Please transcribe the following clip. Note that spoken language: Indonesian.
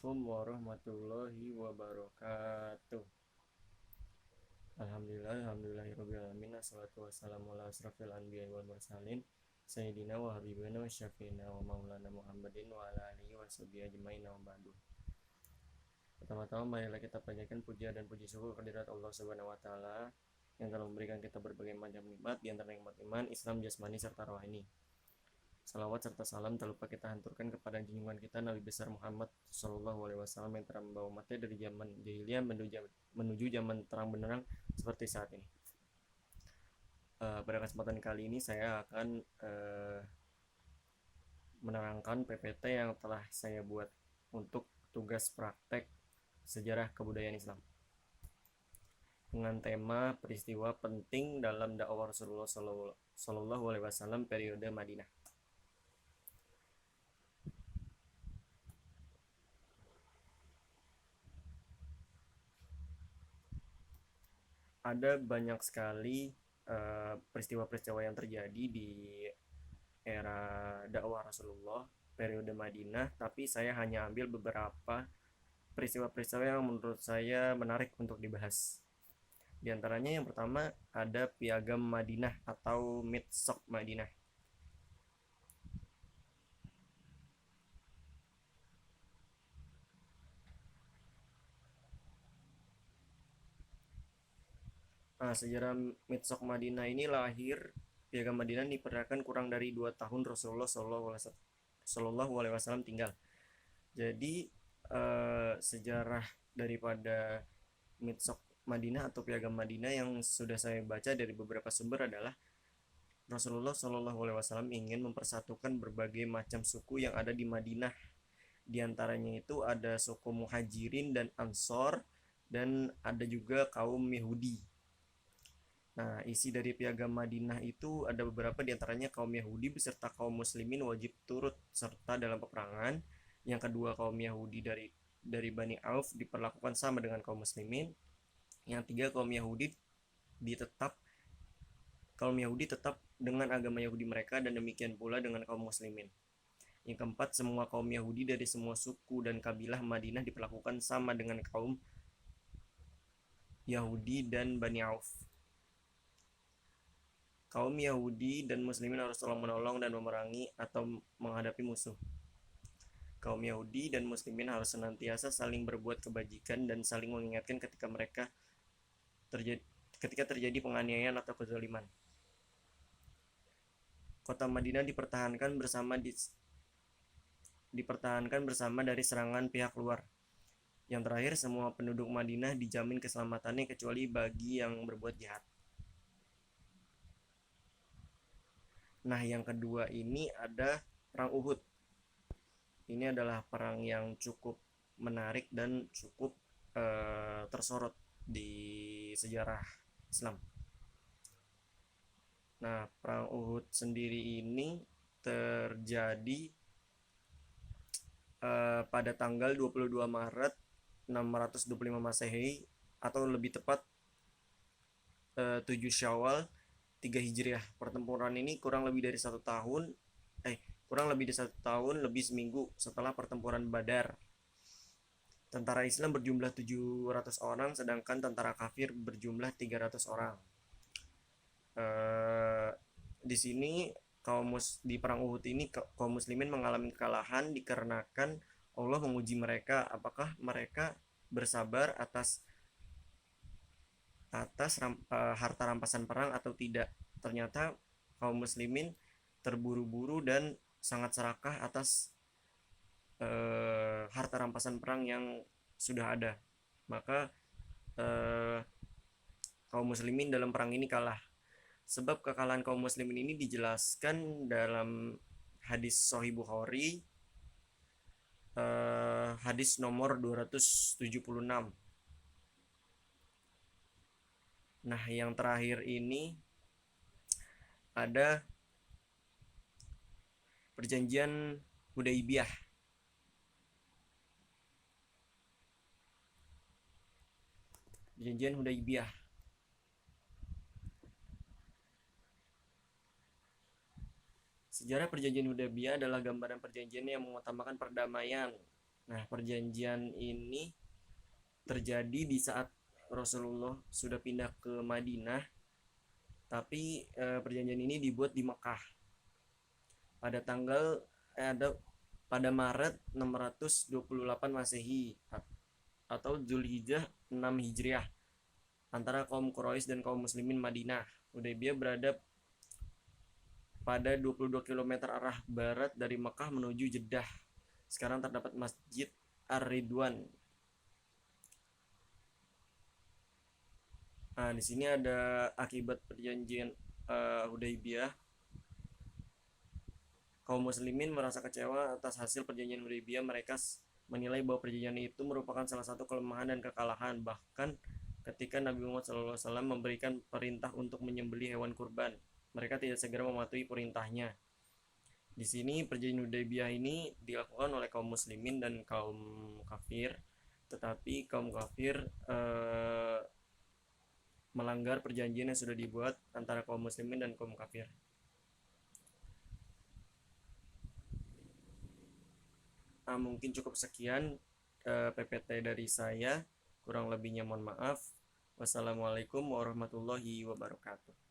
Assalamualaikum warahmatullahi wabarakatuh. Alhamdulillahirobbilalamin. Assalatu wassalamu ala asrofil anbiya wal mursalin Sayyidina wa habibina wa syafiina wa maulana Muhammadin wa ala alihi wa sahbihi ajmain wa ba'du. Pertama-tama marilah kita panjatkan puja dan puji syukur kehadirat Allah Subhanahu wa taala yang telah memberikan kita berbagai macam nikmat, di antara nikmat iman, Islam, jasmani serta rohani. Salawat serta salam tak lupa kita hanturkan kepada junjungan kita Nabi besar Muhammad Shallallahu Alaihi Wasallam yang telah membawa umatnya dari zaman jahiliyah menuju zaman terang benderang seperti saat ini. Pada kesempatan kali ini saya akan menerangkan PPT yang telah saya buat untuk tugas praktek sejarah kebudayaan Islam dengan tema peristiwa penting dalam dakwah Rasulullah Shallallahu Alaihi Wasallam periode Madinah. Ada banyak sekali peristiwa-peristiwa yang terjadi di era dakwah Rasulullah periode Madinah, tapi saya hanya ambil beberapa peristiwa-peristiwa yang menurut saya menarik untuk dibahas. Di antaranya yang pertama ada Piagam Madinah atau Mitsaq Madinah. Sejarah Mitsaq Madinah ini lahir. Piagam Madinah diperkirakan kurang dari 2 tahun Rasulullah Shallallahu Alaihi Wasallam tinggal. Jadi sejarah daripada Mitsaq Madinah atau Piagam Madinah yang sudah saya baca dari beberapa sumber adalah Rasulullah Shallallahu Alaihi Wasallam ingin mempersatukan berbagai macam suku yang ada di Madinah. Di antaranya itu ada suku Muhajirin dan Ansor, dan ada juga kaum Yahudi. Nah, isi dari Piagam Madinah itu ada beberapa, di antaranya kaum Yahudi beserta kaum Muslimin wajib turut serta dalam peperangan. Yang kedua, kaum Yahudi dari Bani Auf diperlakukan sama dengan kaum Muslimin. Yang tiga, kaum Yahudi tetap dengan agama Yahudi mereka, dan demikian pula dengan kaum Muslimin. Yang keempat, semua kaum Yahudi dari semua suku dan kabilah Madinah diperlakukan sama dengan kaum Yahudi dan Bani Auf. Kaum Yahudi dan Muslimin harus tolong menolong dan memerangi atau menghadapi musuh. Kaum Yahudi dan Muslimin harus senantiasa saling berbuat kebajikan dan saling mengingatkan ketika terjadi penganiayaan atau kezaliman. Kota Madinah dipertahankan bersama dari serangan pihak luar. Yang terakhir, semua penduduk Madinah dijamin keselamatannya kecuali bagi yang berbuat jahat. Nah, yang kedua ini ada Perang Uhud. Ini adalah perang yang cukup menarik dan cukup tersorot di sejarah Islam. Nah, Perang Uhud sendiri ini terjadi pada tanggal 22 Maret 625 Masehi, atau lebih tepat 7 Syawal 3 Hijriah. Pertempuran ini kurang lebih dari 1 tahun lebih seminggu setelah pertempuran Badar. Tentara Islam berjumlah 700 orang, sedangkan tentara kafir berjumlah 300 orang. Di sini di perang Uhud ini kaum muslimin mengalami kekalahan dikarenakan Allah menguji mereka apakah mereka bersabar atas harta rampasan perang atau tidak. Ternyata kaum muslimin terburu-buru dan sangat serakah atas harta rampasan perang yang sudah ada. Maka kaum muslimin dalam perang ini kalah. Sebab kekalahan kaum muslimin ini dijelaskan dalam hadis Sahih Bukhari, hadis nomor 276. Nah, yang terakhir ini ada Perjanjian Hudaibiyah. Perjanjian Hudaibiyah. Sejarah Perjanjian Hudaibiyah adalah gambaran perjanjian yang mengutamakan perdamaian Nah, perjanjian ini terjadi di saat Rasulullah sudah pindah ke Madinah, tapi perjanjian ini dibuat di Mekah pada tanggal ada pada Maret 628 Masehi atau Zulhijjah 6 Hijriah antara kaum Quraisy dan kaum muslimin Madinah. Hudaybiyah berada pada 22 km arah barat dari Mekah menuju Jeddah. Sekarang terdapat Masjid Ar-Ridwan. Nah, di sini ada akibat perjanjian Hudaybiyah. Kaum muslimin merasa kecewa atas hasil perjanjian Hudaybiyah. Mereka menilai bahwa perjanjian itu merupakan salah satu kelemahan dan kekalahan. Bahkan ketika Nabi Muhammad SAW memberikan perintah untuk menyembelih hewan kurban, mereka tidak segera mematuhi perintahnya. Di sini perjanjian Hudaybiyah ini dilakukan oleh kaum muslimin dan kaum kafir, tetapi kaum kafir melanggar perjanjian yang sudah dibuat antara kaum muslimin dan kaum kafir. Mungkin cukup sekian PPT dari saya, kurang lebihnya mohon maaf. Wassalamualaikum warahmatullahi wabarakatuh.